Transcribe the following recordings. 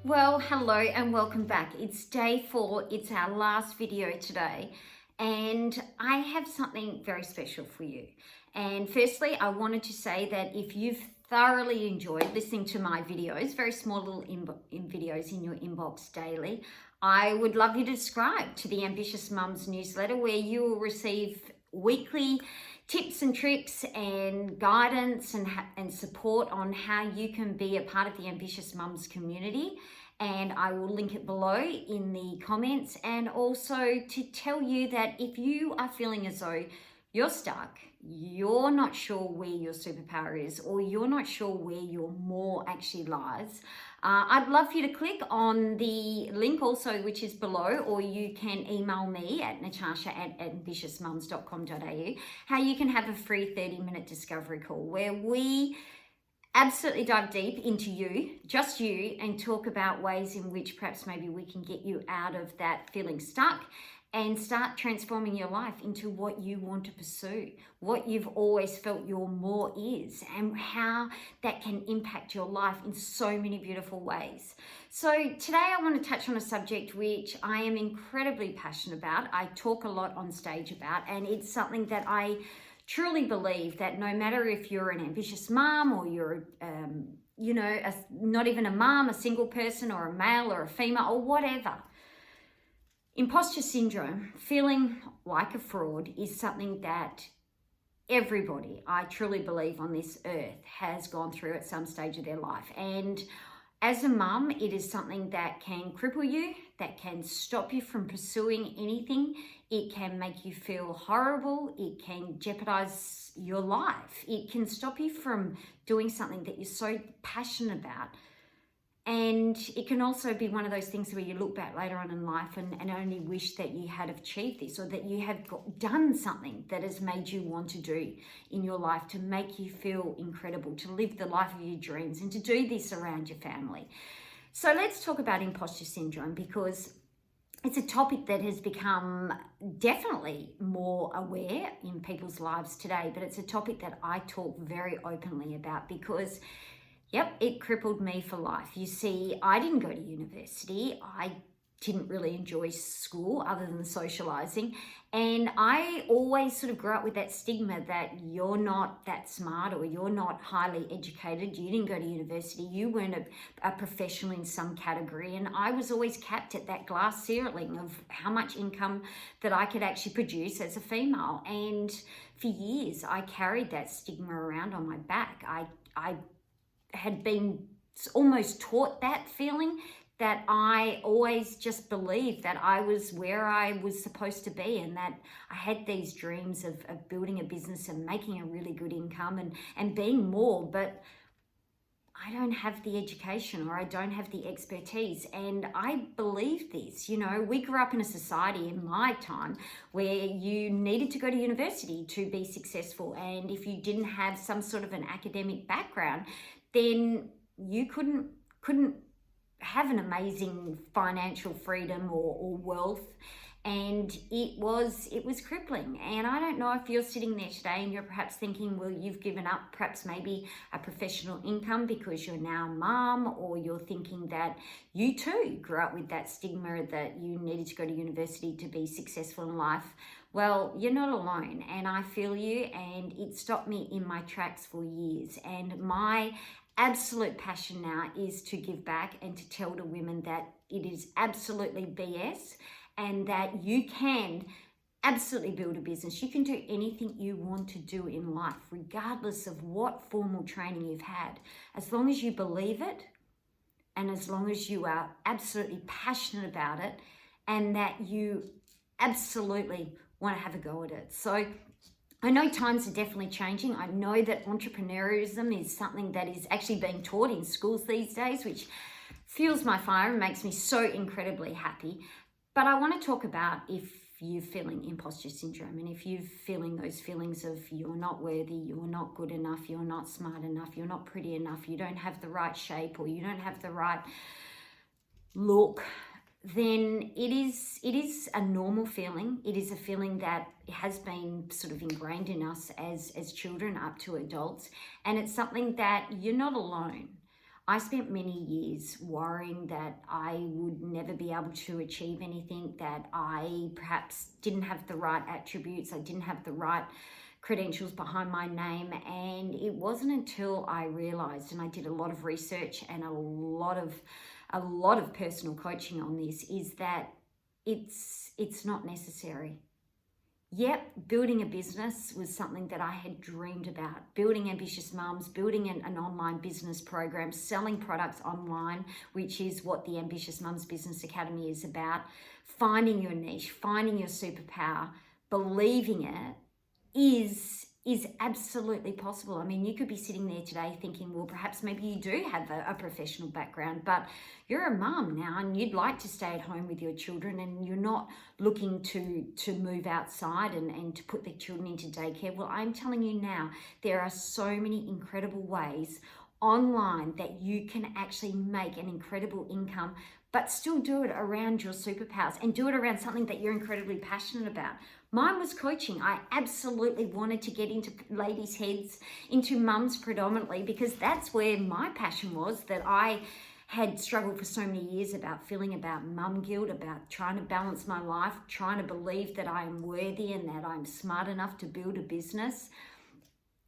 Well, hello and welcome back. It's day 4. It's our last video today, and I have something very special for you. And firstly, I wanted to say that if you've thoroughly enjoyed listening to my videos, very small little videos in your inbox daily, I would love you to subscribe to the Ambitious Mums newsletter, where you will receive weekly tips and tricks and guidance and support on how you can be a part of the Ambitious Mums community. And I will link it below in the comments, and also to tell you that if you are feeling as though you're stuck, you're not sure where your superpower is, or you're not sure where your more actually lies, I'd love for you to click on the link also, which is below, or you can email me at natasha@ambitiousmums.com.au, how you can have a free 30-minute discovery call where we absolutely dive deep into you, just you, and talk about ways in which perhaps maybe we can get you out of that feeling stuck and start transforming your life into what you want to pursue, what you've always felt your more is, and how that can impact your life in so many beautiful ways. So today I want to touch on a subject which I am incredibly passionate about. I talk a lot on stage about, and it's something that I truly believe that no matter if you're an ambitious mom, or you're not even a mom, a single person, or a male or a female or whatever, imposter syndrome, feeling like a fraud, is something that everybody, I truly believe, on this earth has gone through at some stage of their life. And as a mum, it is something that can cripple you, that can stop you from pursuing anything. It can make you feel horrible. It can jeopardize your life. It can stop you from doing something that you're so passionate about. And it can also be one of those things where you look back later on in life and only wish that you had achieved this, or that you have done something that has made you want to do in your life to make you feel incredible, to live the life of your dreams, and to do this around your family. So let's talk about imposter syndrome, because it's a topic that has become definitely more aware in people's lives today, but it's a topic that I talk very openly about because yep, it crippled me for life. You see, I didn't go to university. I didn't really enjoy school other than socializing. And I always sort of grew up with that stigma that you're not that smart, or you're not highly educated. You didn't go to university. You weren't a professional in some category. And I was always capped at that glass ceiling of how much income that I could actually produce as a female. And for years, I carried that stigma around on my back. I had been almost taught that feeling, that I always just believed that I was where I was supposed to be, and that I had these dreams of building a business and making a really good income and being more, but I don't have the education, or I don't have the expertise. And I believe this. We grew up in a society in my time where you needed to go to university to be successful. And if you didn't have some sort of an academic background, then you couldn't have an amazing financial freedom or wealth. And it was crippling. And I don't know if you're sitting there today and you're perhaps thinking, well, you've given up perhaps maybe a professional income because you're now a mom, or you're thinking that you too grew up with that stigma that you needed to go to university to be successful in life. Well, you're not alone, and I feel you, and it stopped me in my tracks for years. And my absolute passion now is to give back and to tell the women that it is absolutely BS, and that you can absolutely build a business. You can do anything you want to do in life, regardless of what formal training you've had, as long as you believe it, and as long as you are absolutely passionate about it, and that you absolutely want to have a go at it. So I know times are definitely changing. I know that entrepreneurism is something that is actually being taught in schools these days, which fuels my fire and makes me so incredibly happy. But I want to talk about if you're feeling imposter syndrome, and if you're feeling those feelings of you're not worthy, you're not good enough, you're not smart enough, you're not pretty enough, you don't have the right shape, or you don't have the right look, then it is a normal feeling. It is a feeling that has been sort of ingrained in us as children up to adults, and it's something that you're not alone. I spent many years worrying that I would never be able to achieve anything, that I perhaps didn't have the right attributes, I didn't have the right credentials behind my name. And it wasn't until I realized, and I did a lot of research and a lot of personal coaching on this, is that it's not necessary. Yep, building a business was something that I had dreamed about. Building Ambitious Mums, building an online business program, selling products online, which is what the Ambitious Mums Business Academy is about. Finding your niche, finding your superpower, believing it is absolutely possible. I mean, you could be sitting there today thinking, well, perhaps maybe you do have a professional background, but you're a mum now and you'd like to stay at home with your children and you're not looking to move outside and to put the children into daycare. Well, I'm telling you now, there are so many incredible ways online that you can actually make an incredible income, but still do it around your superpowers and do it around something that you're incredibly passionate about. Mine was coaching. I absolutely wanted to get into ladies' heads, into mums predominantly, because that's where my passion was, that I had struggled for so many years about feeling about mum guilt, about trying to balance my life, trying to believe that I am worthy and that I'm smart enough to build a business,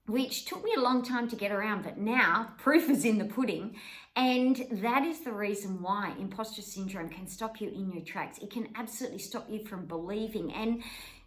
which took me a long time to get around, but now proof is in the pudding. And that is the reason why imposter syndrome can stop you in your tracks. It can absolutely stop you from believing. And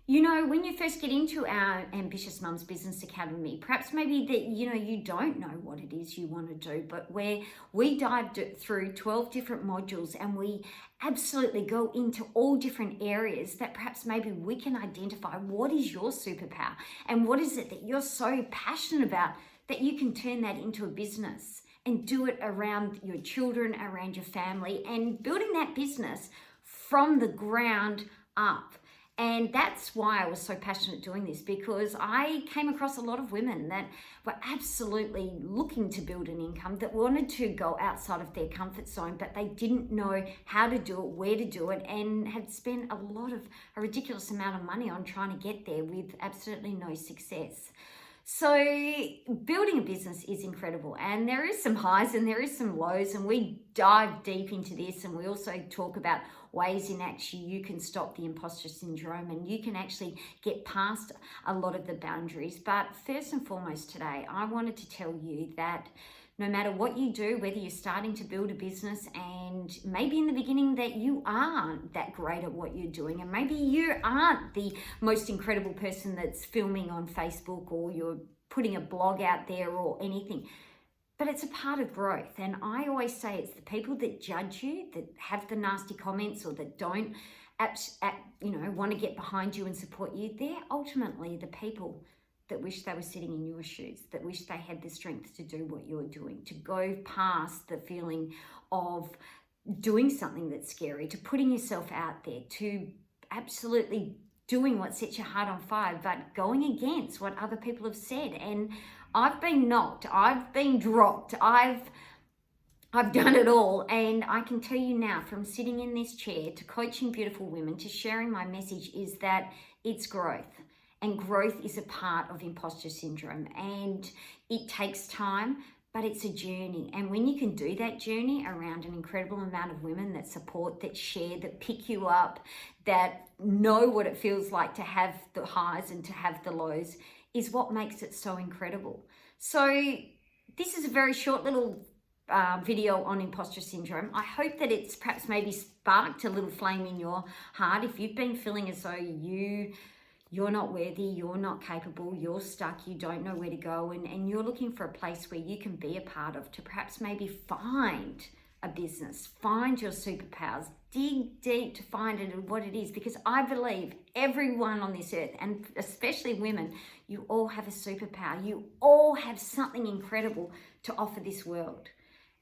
you know, when you first get into our Ambitious Mums Business Academy, perhaps maybe that, you know, you don't know what it is you want to do, but where we dived through 12 different modules and we absolutely go into all different areas that perhaps maybe we can identify what is your superpower and what is it that you're so passionate about that you can turn that into a business and do it around your children, around your family, and building that business from the ground up. And that's why I was so passionate doing this, because I came across a lot of women that were absolutely looking to build an income, that wanted to go outside of their comfort zone, but they didn't know how to do it, where to do it, and had spent a ridiculous amount of money on trying to get there with absolutely no success. So building a business is incredible, and there is some highs and there is some lows, and we dive deep into this, and we also talk about ways in actually you can stop the imposter syndrome and you can actually get past a lot of the boundaries. But first and foremost today, I wanted to tell you that no matter what you do, whether you're starting to build a business and maybe in the beginning that you aren't that great at what you're doing, and maybe you aren't the most incredible person that's filming on Facebook or you're putting a blog out there or anything, but it's a part of growth. And I always say it's the people that judge you, that have the nasty comments or that don't want to get behind you and support you, they're ultimately the people that wish they were sitting in your shoes, that wish they had the strength to do what you're doing, to go past the feeling of doing something that's scary, to putting yourself out there, to absolutely doing what sets your heart on fire, but going against what other people have said. And I've been knocked, I've been dropped, I've done it all. And I can tell you now, from sitting in this chair to coaching beautiful women to sharing my message, is that it's growth. And growth is a part of imposter syndrome, and it takes time, but it's a journey. And when you can do that journey around an incredible amount of women that support, that share, that pick you up, that know what it feels like to have the highs and to have the lows, is what makes it so incredible. So this is a very short little video on imposter syndrome. I hope that it's perhaps maybe sparked a little flame in your heart. If you've been feeling as though you're not worthy, you're not capable, you're stuck, you don't know where to go, and you're looking for a place where you can be a part of, to perhaps maybe find a business, find your superpowers, dig deep to find it and what it is, because I believe everyone on this earth, and especially women, you all have a superpower. You all have something incredible to offer this world.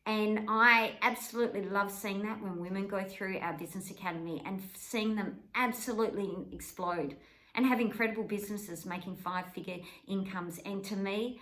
And I absolutely love seeing that when women go through our business academy and seeing them absolutely explode and have incredible businesses making 5-figure incomes. And to me,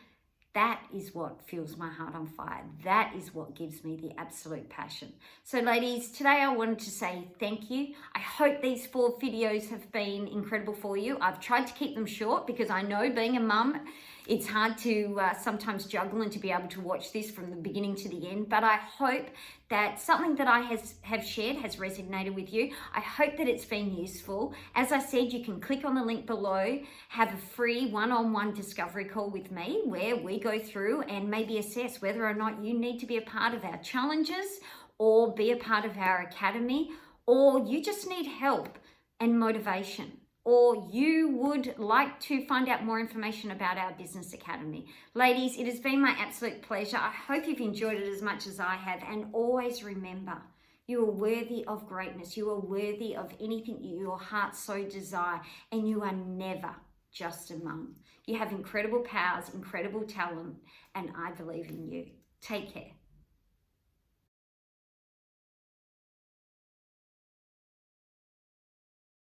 that is what fuels my heart on fire. That is what gives me the absolute passion. So ladies, today I wanted to say thank you. I hope these 4 videos have been incredible for you. I've tried to keep them short because I know being a mum, It's hard to sometimes juggle and to be able to watch this from the beginning to the end, but I hope that something that I have shared has resonated with you. I hope that it's been useful. As I said, you can click on the link below, have a free one-on-one discovery call with me where we go through and maybe assess whether or not you need to be a part of our challenges or be a part of our academy, or you just need help and motivation, or you would like to find out more information about our business academy. Ladies, it has been my absolute pleasure. I hope you've enjoyed it as much as I have, and always remember, you are worthy of greatness. You are worthy of anything your heart so desire, and you are never just a mum. You have incredible powers, incredible talent, and I believe in you. Take care.